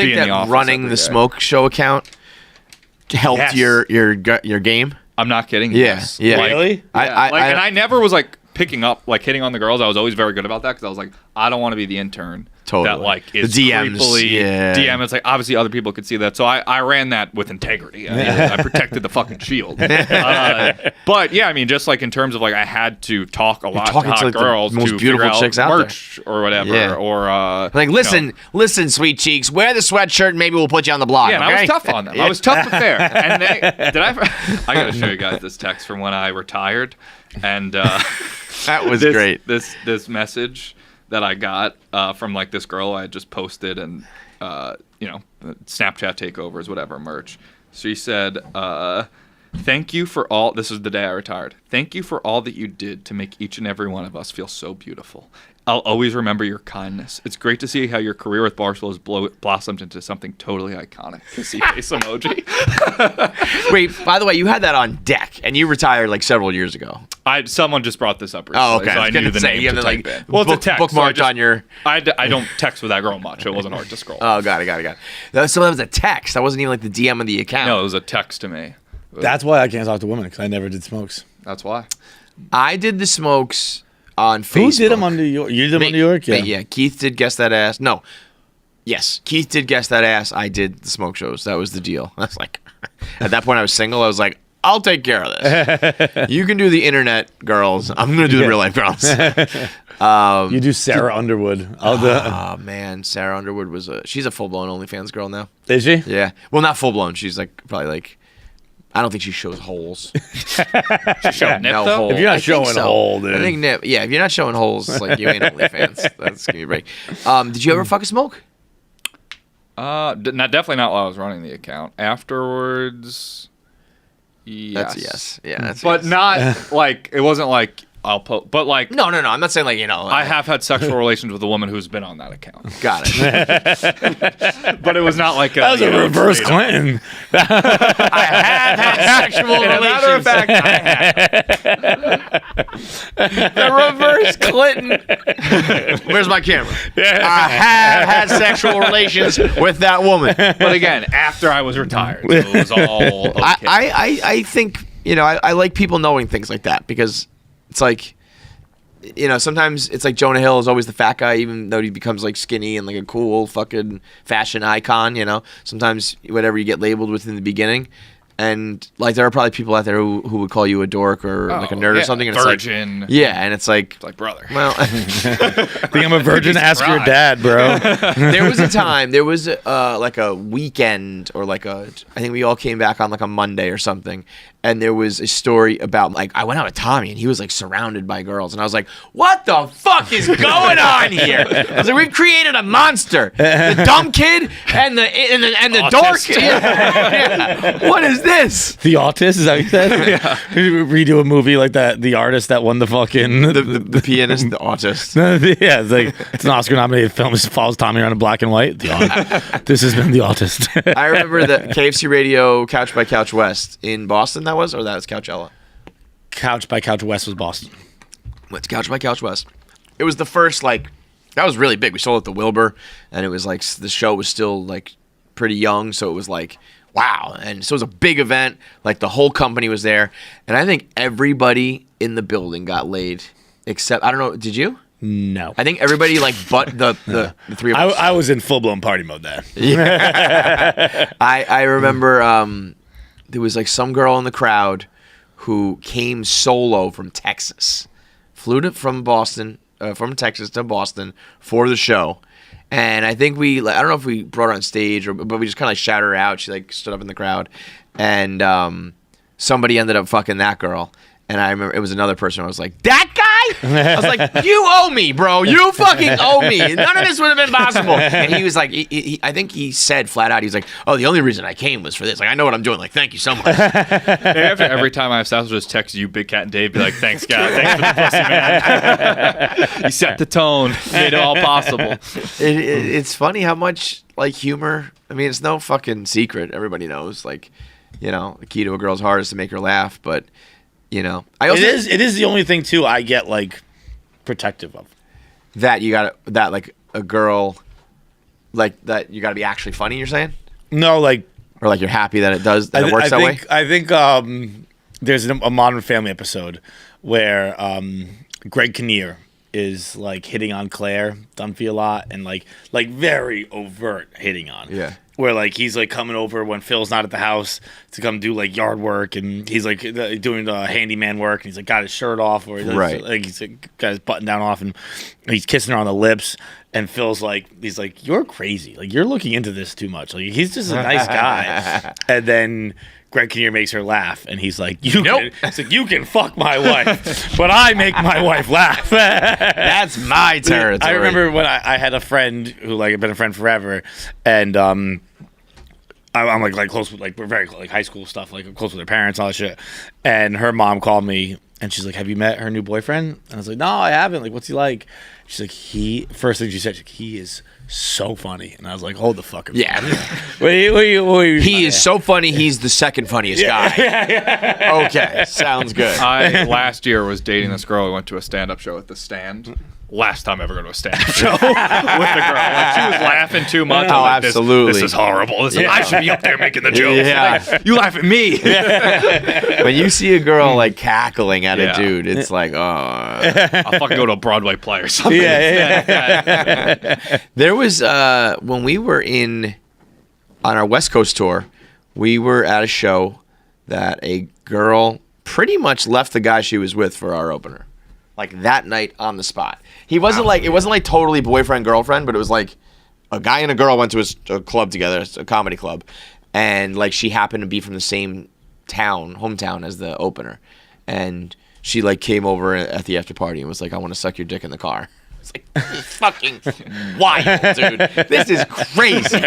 think that running the Smoke Show account helped your game? I'm not kidding. Yeah. Yes. Yeah. Like, Really? And I never was like picking up, like hitting on the girls. I was always very good about that because I was like, I don't want to be the intern that like is the DMs, creepily DM. It's like obviously other people could see that, so I ran that with integrity. I protected the fucking shield. But yeah, I mean, just like in terms of like I had to talk a lot to hot like girls the most to beautiful figure out chicks out merch or whatever, or like listen, sweet cheeks, wear the sweatshirt, and maybe we'll put you on the block. Yeah, and okay? I was tough on them. I was tough but fair. And I got to show you guys this text from when I retired, and that was great. This message that I got from like this girl I had just posted and Snapchat takeovers, whatever, merch. She said, thank you for all, this is the day I retired. Thank you for all that you did to make each and every one of us feel so beautiful. I'll always remember your kindness. It's great to see how your career with Barstool has blossomed into something totally iconic. Kissy face emoji. Wait, by the way, you had that on deck, and you retired like several years ago. Someone just brought this up recently, oh, okay. So I knew the name to type in. Well, it's a text. Bookmarked on your... I don't text with that girl much. It wasn't hard to scroll. Oh, got it. So that was a text. That wasn't even like the DM of the account. No, it was a text to me. That's why I can't talk to women, because I never did smokes. That's why. I did the smokes on Facebook. Who did them on New York? You did them on New York? Yeah. Keith did Guess That Ass. No. Yes, Keith did Guess That Ass. I did the smoke shows. That was the deal. I was like, at that point I was single. I was like, I'll take care of this. You can do the internet girls. I'm going to do the real life girls. You do Sarah Underwood. Oh, man. Sarah Underwood she's a full-blown OnlyFans girl now. Is she? Yeah. Well, not full-blown. She's like probably like, I don't think she shows holes. She showed nip, though? Hole. If you're not showing a hole, dude. I think nip. Yeah, if you're not showing holes, it's like you ain't OnlyFans. That's give me a break. Did you ever fuck a smoke? Definitely not while I was running the account. Afterwards, yes. That's a yes. Yeah, that's but yes. not like it wasn't like I'll post. But like no. I'm not saying like I have had sexual relations with a woman who's been on that account. Got it. But it was not like that was a reverse Clinton. I have had sexual relations. Matter of fact, I have. The reverse Clinton. Where's my camera? I have had sexual relations with that woman. But again, after I was retired, so it was all okay. I think I like people knowing things like that because. It's like, sometimes it's like Jonah Hill is always the fat guy, even though he becomes like skinny and like a cool fucking fashion icon, Sometimes whatever you get labeled with in the beginning. And like there are probably people out there who would call you a dork or like a nerd or something. And virgin. It's like, yeah, and it's like brother. Well, think I'm a virgin? Ask your dad, bro. There was a time. There was like a weekend or like I think we all came back on like a Monday or something, and there was a story about like I went out with Tommy and he was like surrounded by girls, and I was like, what the fuck is going on here? I was like, we've created a monster. The dumb kid and the dork. Yeah. What is this? The Autist, is that what you said? Yeah. Redo a movie like that. The artist that won the fucking the pianist, the Autist. Yeah, it's an Oscar-nominated film. It follows Tommy around in black and white. This has been The Autist. I remember the KFC Radio Couch by Couch West in Boston. That was Couchella. Couch by Couch West was Boston. What's Couch by Couch West? It was the first that was really big. We sold it at the Wilbur, and it was like the show was still like pretty young, so it was like. Wow. And so it was a big event. Like the whole company was there. And I think everybody in the building got laid except, I don't know, did you? No. I think everybody but the three of us. I was in full-blown party mode then. Yeah. I remember there was like some girl in the crowd who came solo from Texas. Flew from Texas to Boston for the show. And I think I don't know if we brought her on stage, but we just kind of like shouted her out. She like stood up in the crowd, and somebody ended up fucking that girl. And I remember it was another person. I was like, that guy? I was like, you owe me, bro. You fucking owe me. None of this would have been possible. And he was like, I think he said flat out, he's like, oh, the only reason I came was for this. Like, I know what I'm doing. Like, thank you so much. Maybe after every time I have sex, I'll just text you, Big Cat and Dave, be like, thanks, God. Thanks for the pussy, man. You set the tone. Made it all possible. It's funny how much, like, humor. I mean, it's no fucking secret. Everybody knows. Like, the key to a girl's heart is to make her laugh. But... it is the only thing too I get like protective of. That you got that like a girl like that you got to be actually funny. You're saying, No, like or like you're happy that it does that it works that way. I think there's a Modern Family episode where Greg Kinnear is like hitting on Claire Dunphy a lot, and like very overt hitting on. Yeah. Where like he's like coming over when Phil's not at the house to come do like yard work, and he's like doing the handyman work, and he's like got his shirt off, or Right. like he's like, got his button down off, and he's kissing her on the lips, and Phil's like, he's like, you're crazy, like you're looking into this too much, like he's just a nice guy, and then Greg Kinnear makes her laugh, and he's like, you can fuck my wife, but I make my wife laugh. That's my territory. I remember when I had a friend who like had been a friend forever, and I'm like close with, like, we're very like high school stuff, like close with her parents, all that shit. And her mom called me, and she's like, "Have you met her new boyfriend?" And I was like, "No, I haven't. Like, what's he like?" She's like, first thing she said, she's like, "He is so funny." And I was like, "Hold the fuck up." Yeah. He is so funny. He's the second funniest guy. Okay, sounds good. I last year was dating this girl. We went to a stand-up show at the Stand. Last time ever going to a stand-up show with the girl. Like, she was laughing too much. Oh, like, absolutely. This is horrible. I should be up there making the jokes. Yeah. Like, you laugh at me. When you see a girl like cackling at Yeah. a dude, it's like, oh. I'll fucking go to a Broadway play or something. There was when we were on our West Coast tour, we were at a show that a girl pretty much left the guy she was with for our opener, like that night on the spot. He wasn't it wasn't like totally boyfriend girlfriend, but it was like a guy and a girl went to a club together, a comedy club, and like she happened to be from the same hometown as the opener, and she like came over at the after party and was like, "I want to suck your dick in the car." It's like, this is fucking wild, dude. This is crazy.